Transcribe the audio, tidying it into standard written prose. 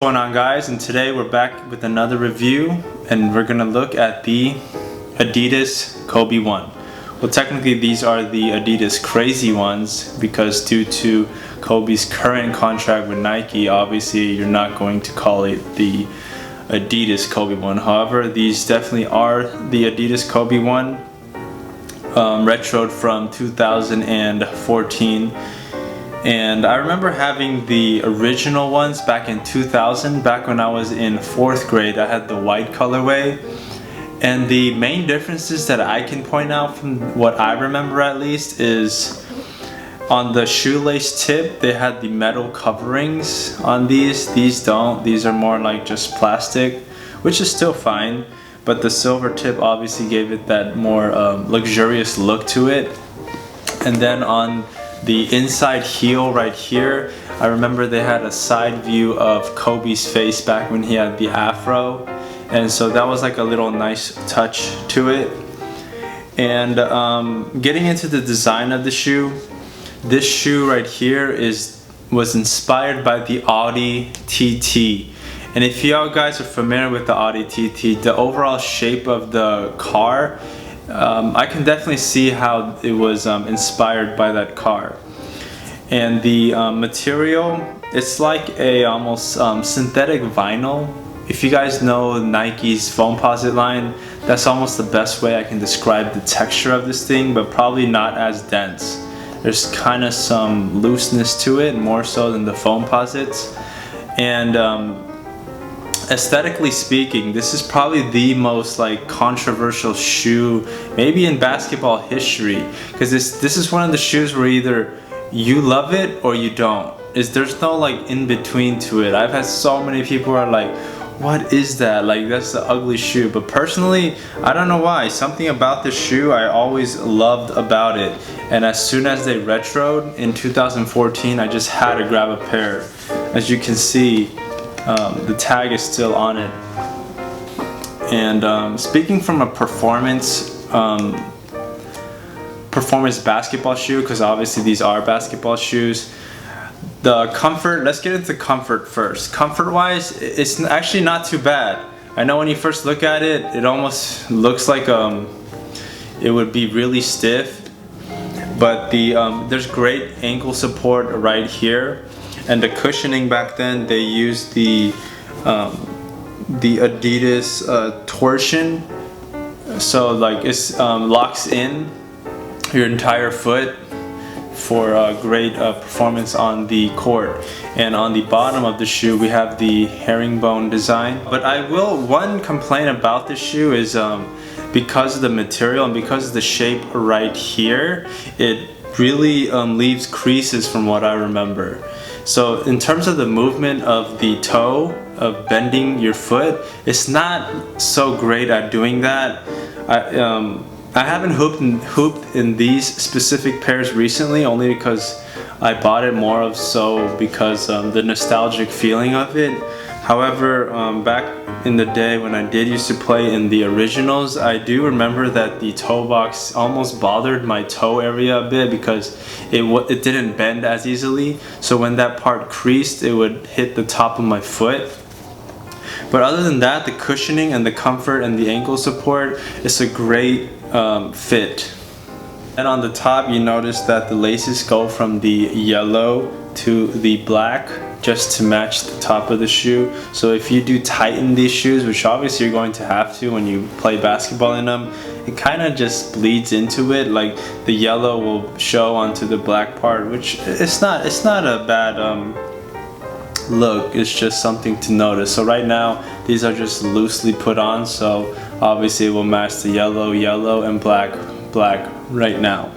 What's going on, guys? And today we're back with another review, and we're gonna look at the Adidas Kobe 1. Well, technically these are the Adidas Crazy ones because due to Kobe's current contract with Nike, obviously you're not going to call it the Adidas Kobe 1. However, these definitely are the Adidas Kobe 1, retroed from 2014. And I remember having the original ones back in 2000, back when I was in 4th grade. I had the white colorway, and the main differences that I can point out from what I remember at least is on the shoelace tip they had the metal coverings on these. These don't. These are more like just plastic, which is still fine, but the silver tip obviously gave it that more luxurious look to it. And then on the inside heel right here, I remember they had a side view of Kobe's face back when he had the afro, and so that was like a little nice touch to it. And getting into the design of the shoe, this shoe right here was inspired by the Audi TT. And if y'all guys are familiar with the Audi TT, the overall shape of the car, I can definitely see how it was inspired by that car. And the material, it's like a almost synthetic vinyl. If you guys know Nike's Foamposite line, that's almost the best way I can describe the texture of this thing, but probably not as dense. There's kind of some looseness to it, more so than the Foamposites. And aesthetically speaking, this is probably the most like controversial shoe maybe in basketball history, because this is one of the shoes where either you love it or you don't. There's no like in between to it. I've had so many people who are like, what is that? Like, that's the ugly shoe. But personally, I don't know why. Something about this shoe I always loved about it. And as soon as they retroed in 2014, I just had to grab a pair. As you can see, the tag is still on it. And speaking from a performance basketball shoe, because obviously these are basketball shoes, the comfort, let's get into comfort first. Comfort wise, it's actually not too bad. I know when you first look at it, it almost looks like it would be really stiff, but there's great ankle support right here. And the cushioning, back then they used the Adidas torsion, so like it's locks in your entire foot for great performance on the court. And on the bottom of the shoe we have the herringbone design. But one complaint about this shoe is because of the material and because of the shape right here, it really leaves creases from what I remember. So in terms of the movement of the toe, of bending your foot, it's not so great at doing that. I haven't hooped in these specific pairs recently, only because I bought it more of so because the nostalgic feeling of it. However, back in the day when I did used to play in the originals, I do remember that the toe box almost bothered my toe area a bit because it didn't bend as easily. So when that part creased, it would hit the top of my foot. But other than that, the cushioning and the comfort and the ankle support, it's a great fit. And on the top, you notice that the laces go from the yellow to the black just to match the top of the shoe. So if you do tighten these shoes, which obviously you're going to have to when you play basketball in them, it kind of just bleeds into it. Like the yellow will show onto the black part, which it's not a bad look. It's just something to notice. So right now these are just loosely put on, so obviously it will match the yellow and black right now.